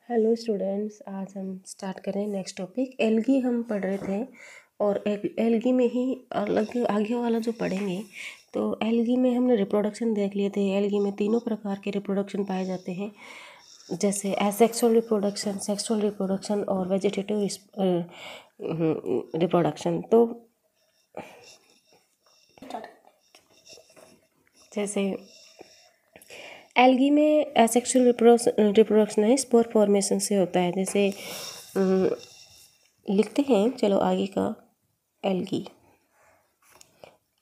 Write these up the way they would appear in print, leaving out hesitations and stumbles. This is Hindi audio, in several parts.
हेलो स्टूडेंट्स, आज हम स्टार्ट करें नेक्स्ट टॉपिक। एल्गी हम पढ़ रहे थे और एल्गी में ही अलग आगे वाला जो पढ़ेंगे। तो एल्गी में हमने रिप्रोडक्शन देख लिए थे। एल्गी में तीनों प्रकार के रिप्रोडक्शन पाए जाते हैं, जैसे एसेक्सुअल रिप्रोडक्शन, सेक्सुअल रिप्रोडक्शन और वेजिटेटिव रिप्रोडक्शन। तो जैसे एल्गी में एसेक्सुअल रिप्रोडक्शन है, स्पोर फॉर्मेशन से होता है। जैसे लिखते हैं, चलो आगे का। एल्गी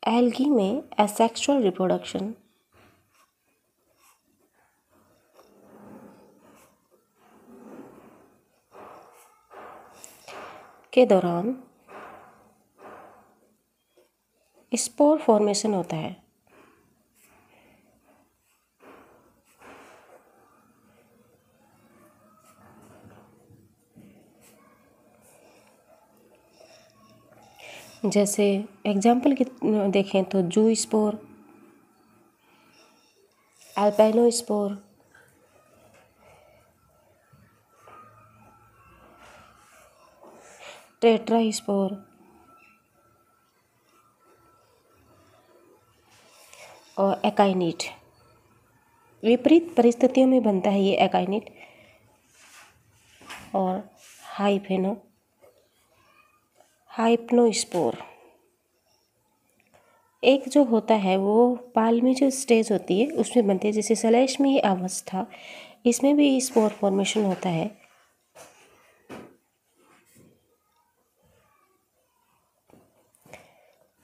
एल्गी में एसेक्सुअल रिप्रोडक्शन के दौरान स्पोर फॉर्मेशन होता है। जैसे एग्जाम्पल देखें तो जू स्पोर, अल्पाइनो स्पोर, टेट्रा स्पोर और एकाइनिट। विपरीत परिस्थितियों में बनता है ये एकाइनिट। और हाइप्नोस्पोर एक जो होता है वो पाल में जो स्टेज होती है उसमें बनती है। जैसे सलेष्मीय अवस्था, इसमें भी स्पोर फॉर्मेशन होता है।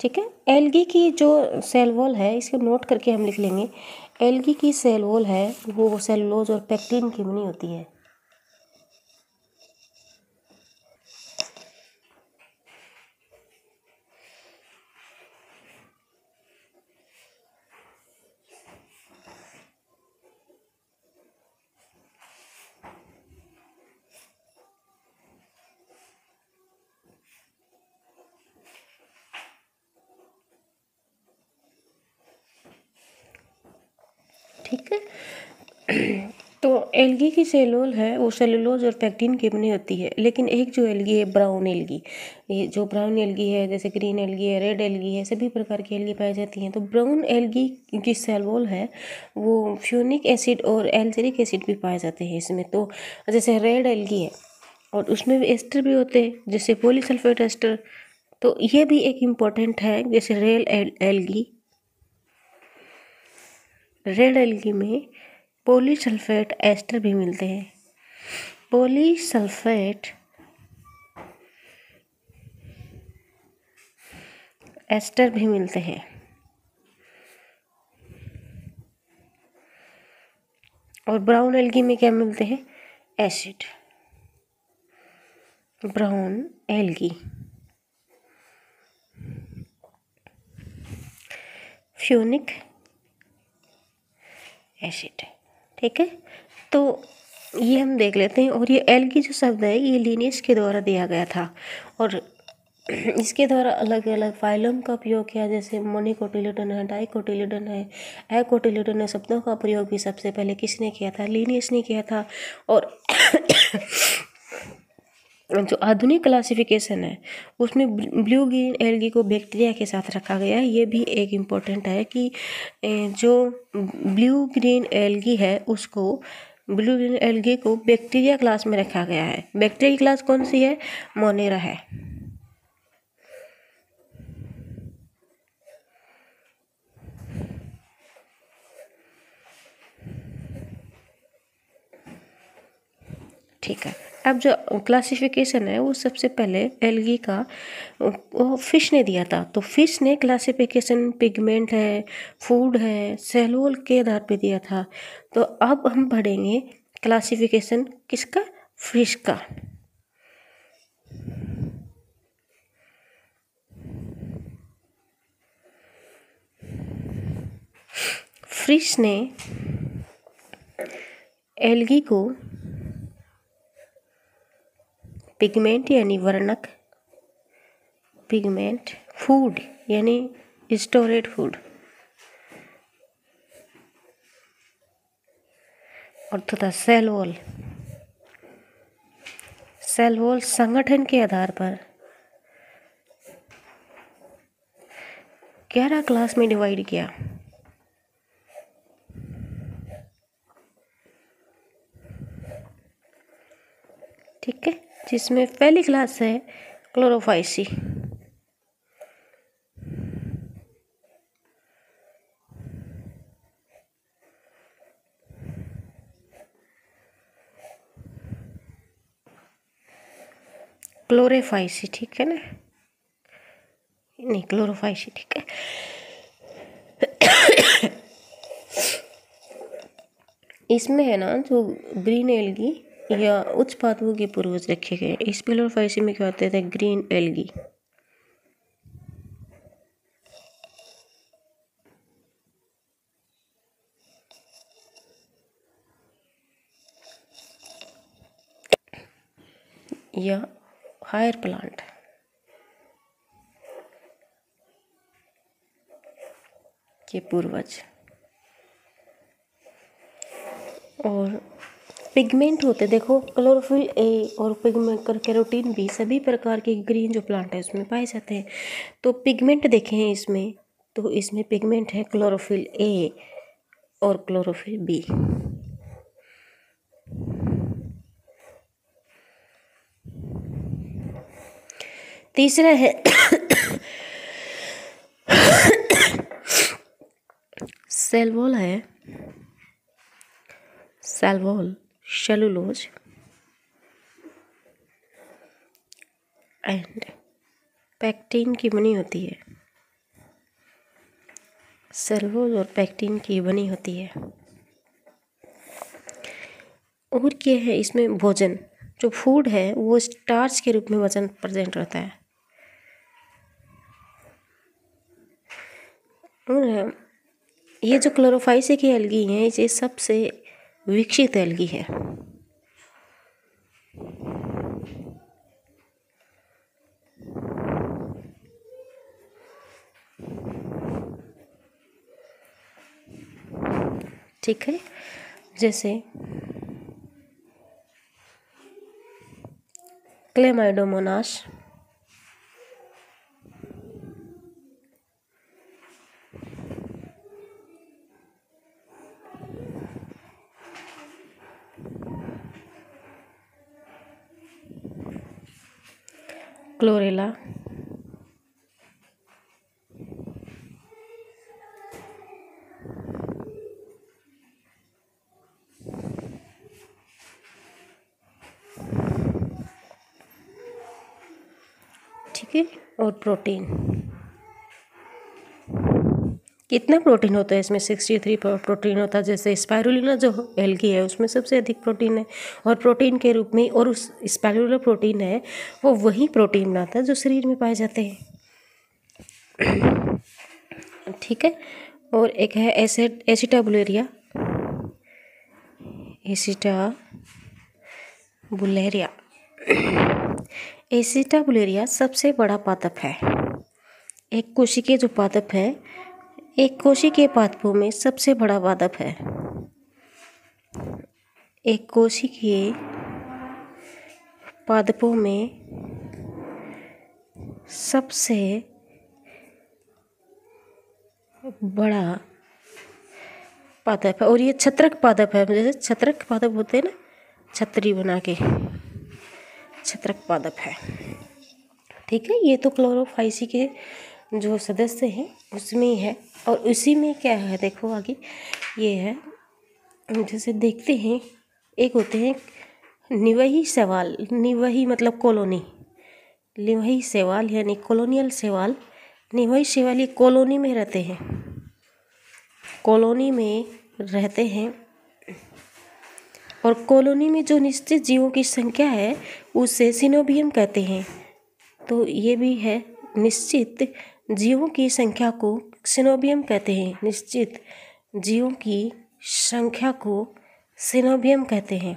ठीक है। एल्गी की जो सेल वॉल है, इसको नोट करके हम लिख लेंगे। एल्गी की सेल वॉल है वो सेलुलोज और पेक्टिन की बनी होती है। ठीक है। तो एल्गी की सेलुलोज है वो सेलुलोज और पेक्टिन की बनी होती है। लेकिन एक जो एल्गी है ब्राउन एल्गी, ये जो ब्राउन एल्गी है, जैसे ग्रीन एल्गी है, रेड एल्गी है, सभी प्रकार की एल्गी पाई जाती हैं। तो ब्राउन एल्गी की सेल वॉल है वो फ्यूनिक एसिड और एल्जेरिक एसिड भी पाए जाते हैं इसमें। तो जैसे रेड एल्गी है और उसमें भी एस्टर भी होते हैं, जैसे पॉलीसल्फेट एस्टर। तो ये भी एक इम्पॉर्टेंट है। जैसे रेड एल्गी में पॉलीसल्फेट एस्टर भी मिलते हैं। पॉलीसल्फेट एस्टर भी मिलते हैं। और ब्राउन एल्गी में क्या मिलते हैं? Acid. Brown algae fucinic acid. ठीक है। तो ये हम देख लेते हैं। और ये एल्गी जो शब्द है ये लिनियस के द्वारा दिया गया था और इसके द्वारा अलग अलग फाइलम का उपयोग किया। जैसे मोनिकोटिलिडन है, डाइकोटिलिडन है, एकोटिलिडन है। शब्दों का प्रयोग भी सबसे पहले किसने किया था? लिनियस ने किया था। और जो आधुनिक क्लासिफिकेशन है उसमें ब्लू ग्रीन एल्गी को बैक्टीरिया के साथ रखा गया है। ये भी एक इम्पोर्टेंट है कि जो ब्लू ग्रीन एल्गी है उसको ब्लू ग्रीन एल्गी को बैक्टीरिया क्लास में रखा गया है। बैक्टीरिया की क्लास कौन सी है? मोनेरा है। ठीक है। अब जो क्लासिफिकेशन है वो सबसे पहले एल्गी का वो फिश ने दिया था। तो फिश ने क्लासिफिकेशन पिगमेंट है, फूड है, सेलुलोज के आधार पे दिया था। तो अब हम पढ़ेंगे क्लासिफिकेशन किसका? फिश का। फिश ने एल्गी को पिगमेंट यानी वर्णक, पिगमेंट, फूड यानी स्टोरेड फूड और तथा सेल वॉल सेल वॉल संगठन के आधार पर 11 क्लास में डिवाइड किया। ठीक है, जिसमें पहली क्लास है क्लोरोफाइसी। क्लोरोफाइसी, ठीक है ना, नहीं क्लोरोफाइसी, ठीक है। इसमें है ना जो ग्रीन एल्गी या उच्च पादपों के पूर्वज रखे गए। इस क्लोरोफाइसी में क्या होते थे? Green algae. या हायर प्लांट के पूर्वज। और पिगमेंट होते, देखो क्लोरोफिल ए और पिगमेंट कैरोटीन बी सभी प्रकार के ग्रीन जो प्लांट है उसमें पाए जाते हैं। तो पिगमेंट देखे हैं इसमें, तो इसमें पिगमेंट है क्लोरोफिल ए और क्लोरोफिल बी। तीसरा है सेल वॉल है, cell wall cellulose and pectin की बनी होती है। सेलुलोज और पैक्टिन की बनी होती है। और क्या है इसमें? भोजन, जो फूड है वो स्टार्च के रूप में वजन प्रेजेंट रहता है। और ये जो क्लोरोफाइसी की एल्गी हैं, ये सबसे विकसित एल्गी है। ठीक है, जैसे क्लेमाइडोमोनास, क्लोरेला, ठीक है। और प्रोटीन, कितना प्रोटीन होता है इसमें? 63 प्रोटीन होता है। जैसे स्पाइरुलिना जो एल्गी है उसमें सबसे अधिक प्रोटीन है, और प्रोटीन के रूप में, और उस स्पाइरुलिना प्रोटीन है वो वही प्रोटीन बनाता है जो शरीर में पाए जाते हैं। ठीक है। और एक है एसिटाबुलेरिया, एसिटाबुलेरिया सबसे बड़ा पादप है। एक कोशिकीय जो पादप है, एक कोशिकीय पादपों में सबसे बड़ा पादप है। एक कोशिकीय पादपों में सबसे बड़ा पादप है। और ये छत्रक पादप है, जैसे छत्रक पादप होते हैं ना, छतरी बना के, छत्रक पादप है। ठीक है, ये तो क्लोरोफाइसी के जो सदस्य हैं उसमें ही है। और उसी में क्या है, देखो आगे ये है, जैसे देखते हैं, एक होते हैं निवही शैवाल, निवही मतलब कॉलोनी, निवही शैवाल यानी कॉलोनियल शैवाल। निवही शैवाल ये कॉलोनी में रहते हैं, कॉलोनी में रहते हैं। और कॉलोनी में जो निश्चित जीवों की संख्या है उसे सिनोबियम कहते हैं। तो ये भी है, निश्चित जीवों की संख्या को सिनोबियम कहते हैं। निश्चित जीवों की संख्या को सिनोबियम कहते हैं।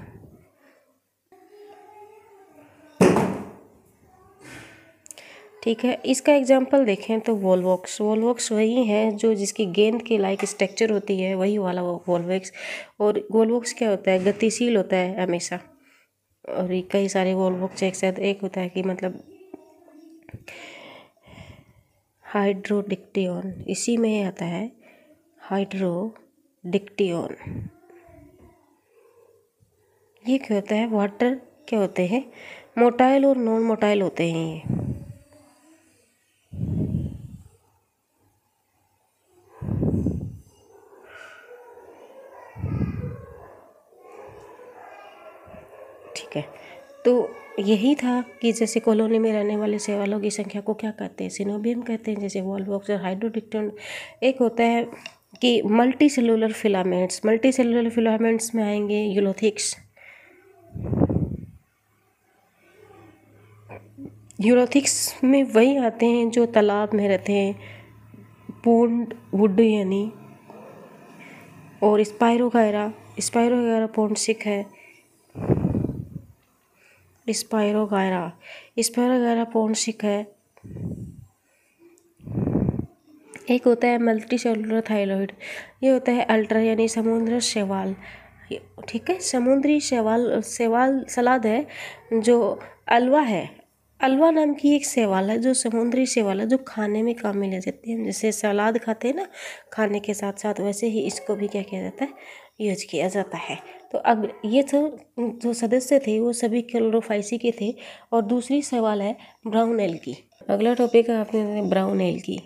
ठीक है, इसका एग्जाम्पल देखें तो वोल्वॉक्स, वोल्वॉक्स वही है जो जिसकी गेंद के लाइक स्ट्रक्चर होती है, वही वाला वोल्वॉक्स। और वोल्वॉक्स क्या होता है? गतिशील होता है हमेशा। और ये कई सारे वॉल्वॉक्स एक साथ एक होता है कि मतलब हाइड्रोडिक्टियन, इसी में आता है हाइड्रोडिक्टियन। ये क्या होता है? वाटर क्या होते हैं? मोटाइल और नॉन मोटाइल होते हैं ये। ठीक है, तो यही था कि जैसे कॉलोनी में रहने वाले शैवालों की संख्या को क्या कहते हैं? सिनोबियम कहते हैं। जैसे वॉल्वॉक्स और हाइड्रोडिक्टियन। एक होता है कि multi cellular filaments. Multi cellular filaments में आएंगे यूलोथिक्स। यूलोथिक्स में वही आते हैं जो तालाब में रहते हैं, पॉन्ड वुड यानी, और स्पायरोगायरा। स्पायरोगायरा पॉन्डसिक है। स्पायरोगायरा पॉन्डसिक है। एक होता है मल्टी सेलुलर थाइलॉइड। ये होता है अल्ट्रा यानी समुद्री शैवाल। ठीक है, समुद्री शैवाल सलाद है जो अलवा है। अलवा नाम की एक शैवाल है जो समुद्री शैवाल है, जो खाने में काम में ले जाती है। जैसे सलाद खाते हैं ना खाने के साथ साथ, वैसे ही इसको भी क्या किया जाता है? यूज किया जाता है। तो अब ये जो सदस्य थे वो सभी क्लोरोफाइसी के थे। और दूसरी सवाल है ब्राउन एल्गी। अगला टॉपिक है आपने ब्राउन एल्गी।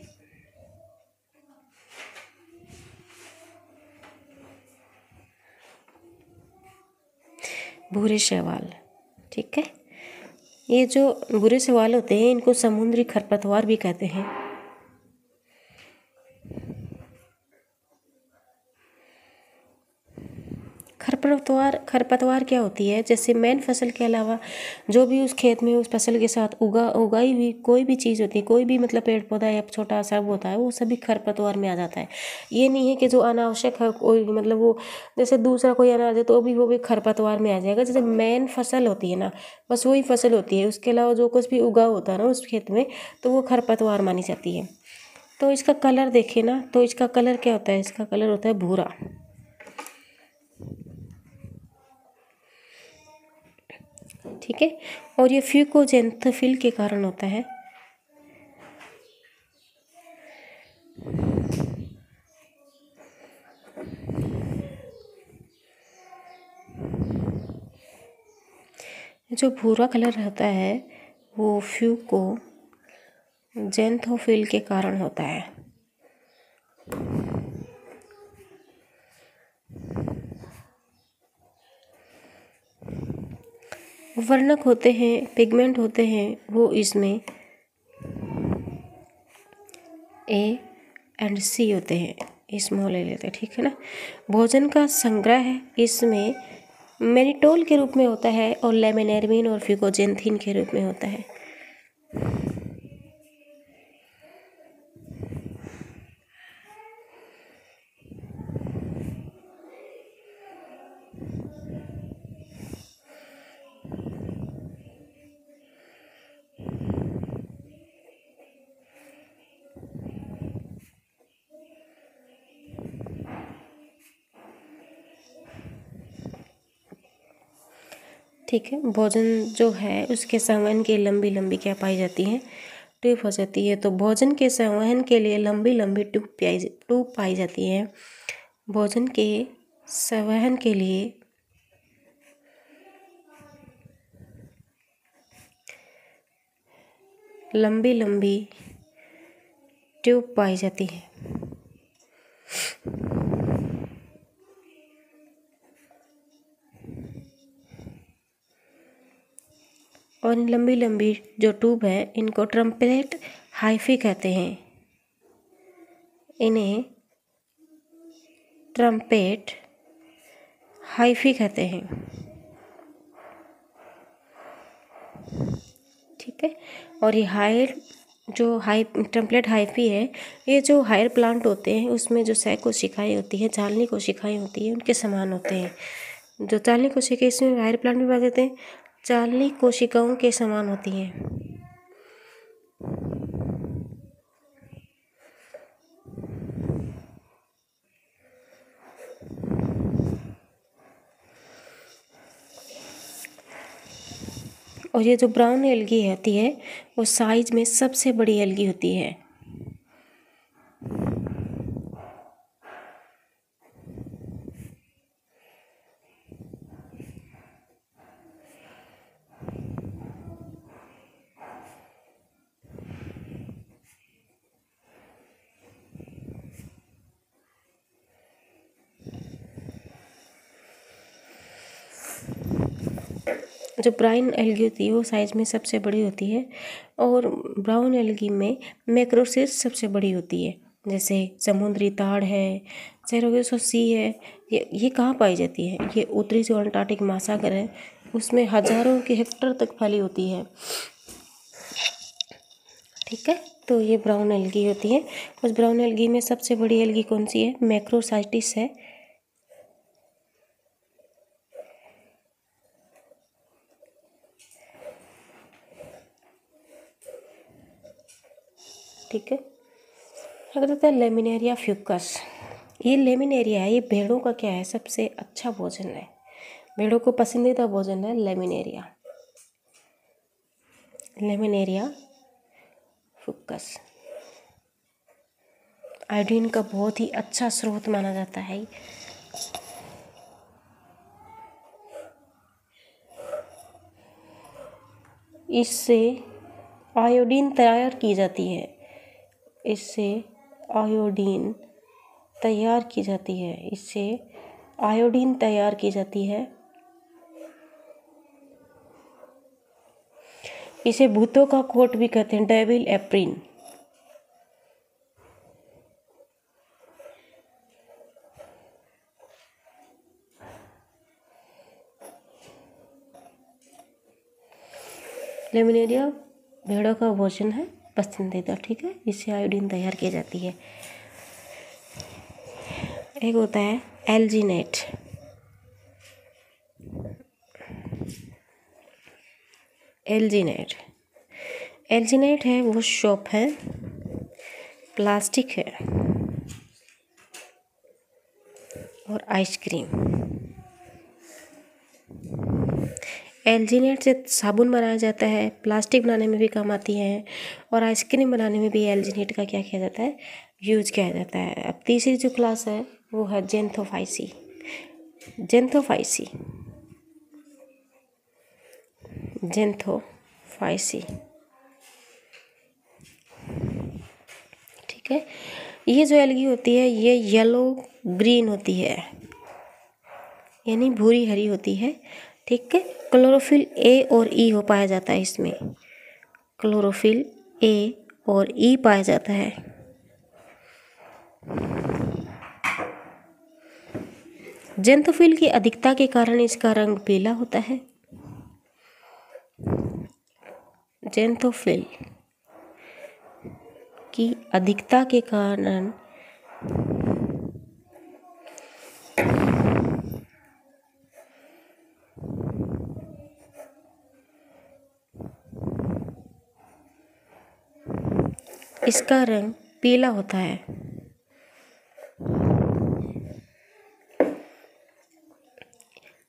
भूरे शैवाल। ठीक है, ये जो भूरे शैवाल होते हैं इनको समुद्री खरपतवार भी कहते हैं। खरपतवार क्या होती है? जैसे मेन फसल के अलावा जो भी उस खेत में उस फसल के साथ उगाई हुई कोई भी चीज़ होती है, कोई भी मतलब पेड़ पौधा या छोटा सा होता है, वो सभी खरपतवार में आ जाता है। ये नहीं है कि जो अनावश्यक है कोई मतलब वो जैसे दूसरा कोई अनाज है तो वो भी खरपतवार में आ जाएगा। जैसे मेन फसल होती है ना, बस वही फसल होती है, उसके अलावा जो कुछ भी उगा होता है ना उस खेत में, तो वो खरपतवार मानी जाती है। तो इसका कलर देखिए ना, तो इसका कलर क्या होता है? इसका कलर होता है भूरा। ठीक है, और ये फ्यूकोजेंथोफिल के कारण होता है। जो भूरा कलर होता है वो फ्यूकोजेंथोफिल के कारण होता है। वर्णक होते हैं, पिगमेंट होते हैं, वो इसमें ए एंड सी होते हैं, स्मॉल ए लेते हैं। ठीक है ना। भोजन का संग्रह है इसमें मेनिटोल के रूप में होता है और लेमिनेरमिन और फ्यूकोजेंथिन के रूप में होता है। ठीक है, भोजन जो है उसके संवहन के लंबी लंबी क्या पाई जाती है? ट्यूब हो जाती है। तो भोजन के संवहन के लिए लंबी लंबी ट्यूब पाई जाती है। भोजन के संवहन के लिए लंबी लंबी ट्यूब पाई जाती है। और लंबी लंबी जो ट्यूब है इनको ट्रम्पेट हाइफी कहते हैं। इन्हें ट्रम्पेट हाइफी कहते हैं। ठीक है, और ये ट्रम्पेट हाइफी है, ये जो हायर प्लांट होते हैं उसमें जो कोशिकाएं होती हैं, चालनी कोशिकाएं होती हैं, उनके समान होते हैं। जो चालनी कोशिकाएं इसमें हायर प्लांट में पाए जाते हैं, चालनी कोशिकाओं के समान होती हैं। और ये जो ब्राउन एल्गी होती है वो साइज में सबसे बड़ी एल्गी होती है। जो ब्राउन एल्गी होती है वो साइज में सबसे बड़ी होती है और ब्राउन एल्गी में मैक्रोसिस सबसे बड़ी होती है। जैसे समुद्री ताड़ है, सेरोगेसो सी है, ये कहाँ पाई जाती है? ये उत्तरी जो अंटार्कटिक महासागर है उसमें हजारों के हेक्टर तक फैली होती है। ठीक है, तो ये ब्राउन एल्गी होती है। उस ब्राउन एल्गी में सबसे बड़ी एल्गी कौन सी है? मैक्रोसाइटिस है। ठीक है, अगर होता है लेमिनेरिया फ्यूकस। ये लेमिनेरिया है, ये भेड़ों का क्या है? सबसे अच्छा भोजन है, भेड़ों को पसंदीदा भोजन है लेमिनेरिया, लेमिनेरिया फ्यूकस। आयोडीन का बहुत ही अच्छा स्रोत माना जाता है। इससे आयोडीन तैयार की जाती है, इससे आयोडीन तैयार की जाती है, इससे आयोडीन तैयार की जाती है। इसे भूतों का कोट भी कहते हैं, डेविल एप्रिन। लेमिनेरिया भेड़ों का भोजन है पसंदीदा। ठीक है, इससे आयोडीन तैयार की जाती है। एक होता है एल्जीनेट। एल्जीनेट, एल्जीनेट है वो सोप है, प्लास्टिक है और आइसक्रीम। एल्जीनेट से साबुन बनाया जाता है, प्लास्टिक बनाने में भी काम आती है और आइसक्रीम बनाने में भी एल्जीनेट का क्या किया जाता है? यूज किया जाता है। अब तीसरी जो क्लास है वो है जेंथोफाइसी। जेंथोफाइसी, जेंथोफाइसी। ठीक है, ये जो एल्गी होती है ये येलो ग्रीन होती है, यानी भूरी हरी होती है। ठीक है, क्लोरोफिल ए और ई हो पाया जाता है इसमें, क्लोरोफिल ए और ई पाया जाता है। जेंथोफिल की अधिकता के कारण इसका रंग पीला होता है। जेंथोफिल की अधिकता के कारण इसका रंग पीला होता है।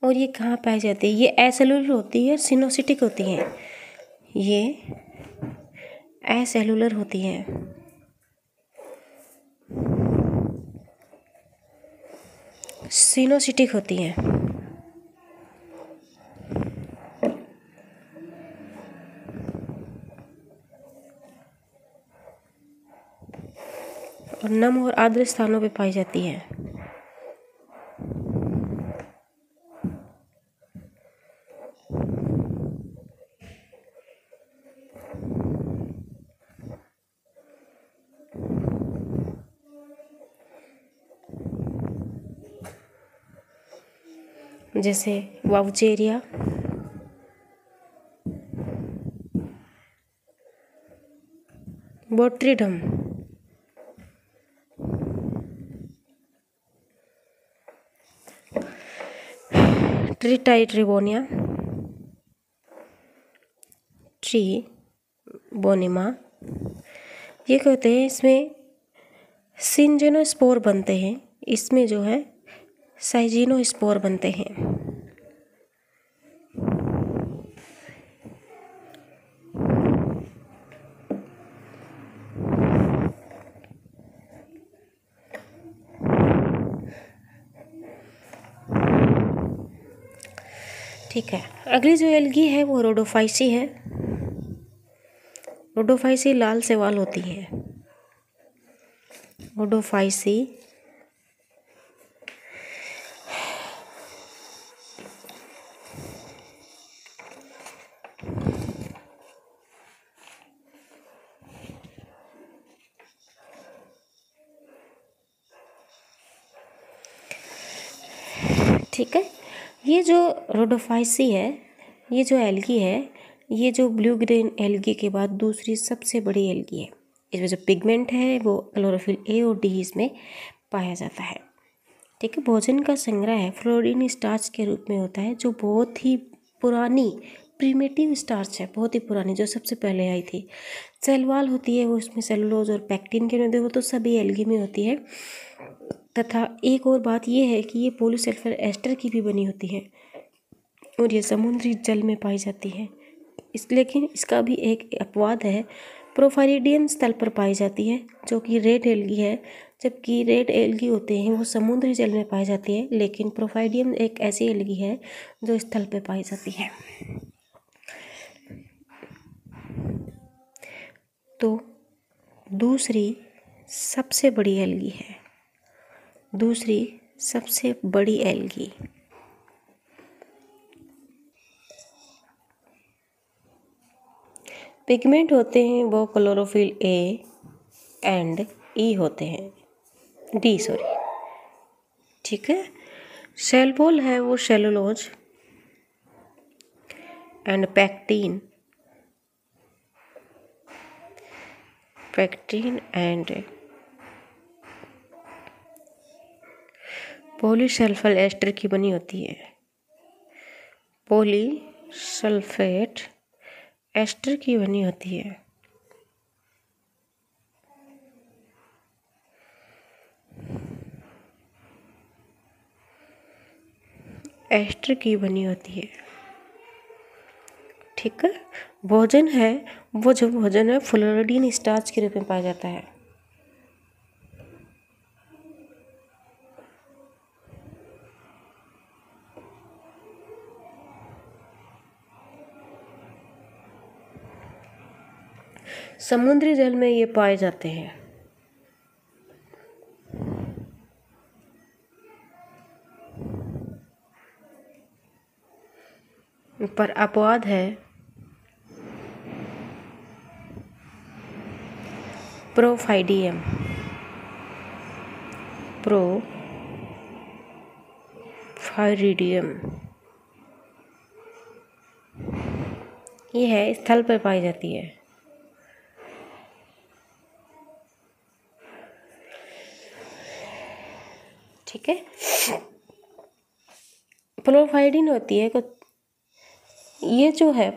और ये कहाँ पाई जाती है? ये एसेलुलर होती है, सिनोसिटिक होती है। ये एसेलुलर होती है, सिनोसिटिक होती है। और नम और आर्द्र स्थानों पे पाई जाती है। जैसे वाउचेरिया, बोट्रिडम, ट्रिटाइट्रिबोनिया, ट्रीबोनिमा। ये कहते हैं इसमें सिंजेनोस्पोर बनते हैं, इसमें जो है साइजिनोस्पोर बनते हैं। ठीक है। अगली जो एल्गी है वो रोडोफाइसी है। रोडोफाइसी लाल शैवाल होती है। रोडोफाइसी ठीक है। ये जो रोडोफाइसी है, ये जो एल्गी है, ये जो ब्लू ग्रीन एल्गी के बाद दूसरी सबसे बड़ी एल्गी है। इसमें जो पिगमेंट है वो क्लोरोफिल ए और डी इसमें पाया जाता है। ठीक है। भोजन का संग्रह है फ्लोरीन स्टार्च के रूप में होता है, जो बहुत ही पुरानी प्रीमेटिव स्टार्च है, बहुत ही पुरानी, जो सबसे पहले आई थी। सेल वॉल होती है, वो इसमें सेलुलोज और पैक्टिन के अंदर, वो तो सभी एल्गी में होती है। तथा एक और बात ये है कि ये पॉलीसल्फर एस्टर की भी बनी होती है और ये समुद्री जल में पाई जाती है। लेकिन इसका भी एक अपवाद है, प्रोफाइरिडियम स्थल पर पाई जाती है, जो कि रेड एल्गी है। जबकि रेड एल्गी होते हैं वो समुद्री जल में पाई जाती है, लेकिन प्रोफाइडियम एक ऐसी एल्गी है जो स्थल पर पाई जाती है। तो दूसरी सबसे बड़ी एल्गी है, दूसरी सबसे बड़ी एल्गी पिगमेंट होते हैं वो क्लोरोफिल ए एंड ई होते हैं, डी सॉरी। ठीक है। सेल वॉल है वो cellulose and pectin and polysulphur ester की बनी होती है। पॉलीसल्फेट एस्टर की बनी होती है। एस्टर की बनी होती है। ठीक है। भोजन है वो जो भोजन है फ्लोरीन स्टार्च के रूप में पाया जाता है। समुद्री जल में ये पाए जाते हैं। पर अपवाद है प्रोफाइडियम, प्रोफाइरिडियम ये है स्थल पर पाई जाती है। ठीक है। प्रोफाइडिन होती है, ये जो है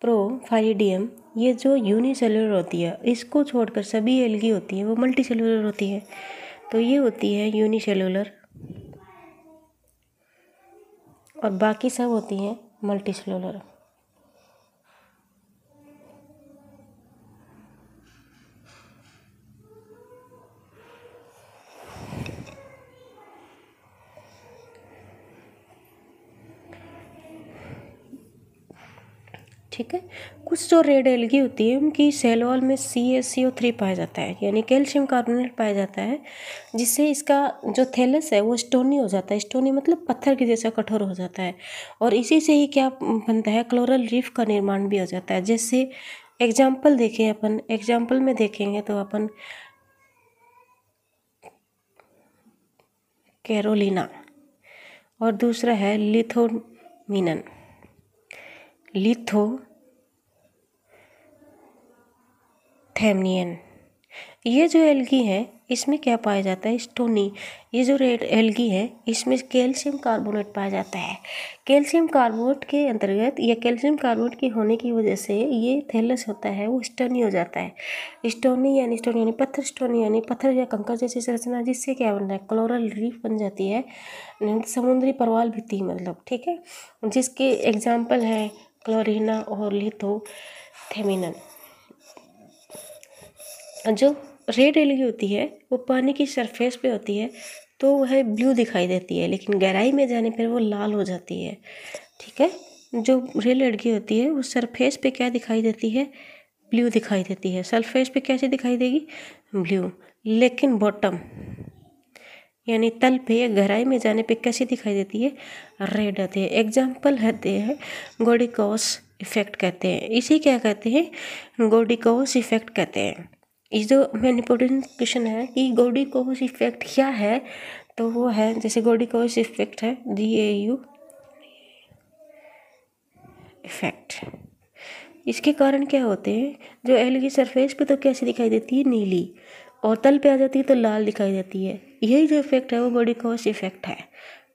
प्रोफाइडियम, ये जो यूनिसेलुलर होती है, इसको छोड़कर सभी एल्गी होती है वो मल्टी सेलुलर होती है। तो ये होती है यूनिसेलुलर और बाकी सब होती हैं मल्टी सेलुलर। ठीक है। कुछ जो रेड एल्गी होती है उनकी सेल वॉल में CaCO3 पाया जाता है, यानी कैल्शियम कार्बोनेट पाया जाता है, जिससे इसका जो थैलस है वो स्टोनी हो जाता है। स्टोनी मतलब पत्थर के जैसा कठोर हो जाता है, और इसी से ही क्या बनता है, कोरल रीफ का निर्माण भी हो जाता है। जैसे एग्जाम्पल देखें, अपन एग्जाम्पल में देखेंगे तो अपन कैरोलिना और दूसरा है लिथोमिनन, लिथोथेमनियन। ये जो एल्गी है इसमें क्या पाया जाता है, स्टोनी। ये जो रेड एल्गी है इसमें कैल्शियम कार्बोनेट पाया जाता है। कैल्शियम कार्बोनेट के अंतर्गत या कैल्शियम कार्बोनेट के होने की वजह से ये थैलस होता है वो स्टोनी हो जाता है। स्टोनी यानी पत्थर, स्टोनी यानी पत्थर या कंकर जैसी संरचना, जिससे क्या बन रहा है, कोरल रीफ बन जाती है, समुद्री प्रवाल भित्ति मतलब। ठीक है। जिसके एग्जाम्पल है क्लोरिना और लिथोथेमिनन। जो रेड एल्गी होती है वो पानी की सरफेस पे होती है तो वह ब्लू दिखाई देती है, लेकिन गहराई में जाने पर वो लाल हो जाती है। ठीक है। जो रेड एल्गी होती है वो सरफेस पे क्या दिखाई देती है, ब्लू दिखाई देती है। सरफेस पे कैसे दिखाई देगी, ब्लू। लेकिन बॉटम यानी तल पे या गहराई में जाने पे कैसी दिखाई देती है, रेड आती है। एग्जाम्पल होते हैं गोडिकोस इफेक्ट कहते हैं, इसे क्या कहते हैं, गोडिकोस इफेक्ट कहते हैं। इस जो मेन इम्पोर्टेंट क्वेश्चन है कि गोडिकोस इफेक्ट क्या है, तो वो है जैसे गोडिकोस इफेक्ट है GAU इफेक्ट। इसके कारण क्या होते हैं, जो एल्गी सरफेस पे तो कैसी दिखाई देती है, नीली, और तल पे आ जाती है तो लाल दिखाई देती है। यही जो इफेक्ट है वो गोडिकोस इफेक्ट है।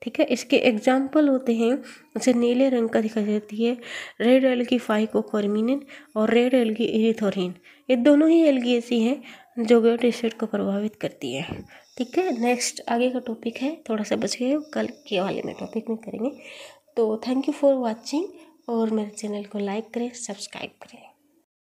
ठीक है। इसके एग्जाम्पल होते हैं, जैसे नीले रंग का दिखाई देती है रेड एल्गी फाइकोफॉर्मिनिन और रेड एल्गी इरिथ्रोइन। ये दोनों ही एल्गी ऐसी हैं जो गोट इफेक्ट को प्रभावित करती है। ठीक है। नेक्स्ट आगे का टॉपिक है, थोड़ा सा बच गए, कल के वाले में टॉपिक में करेंगे। तो थैंक यू फॉर वॉचिंग, और मेरे चैनल को लाइक करें, सब्सक्राइब करें।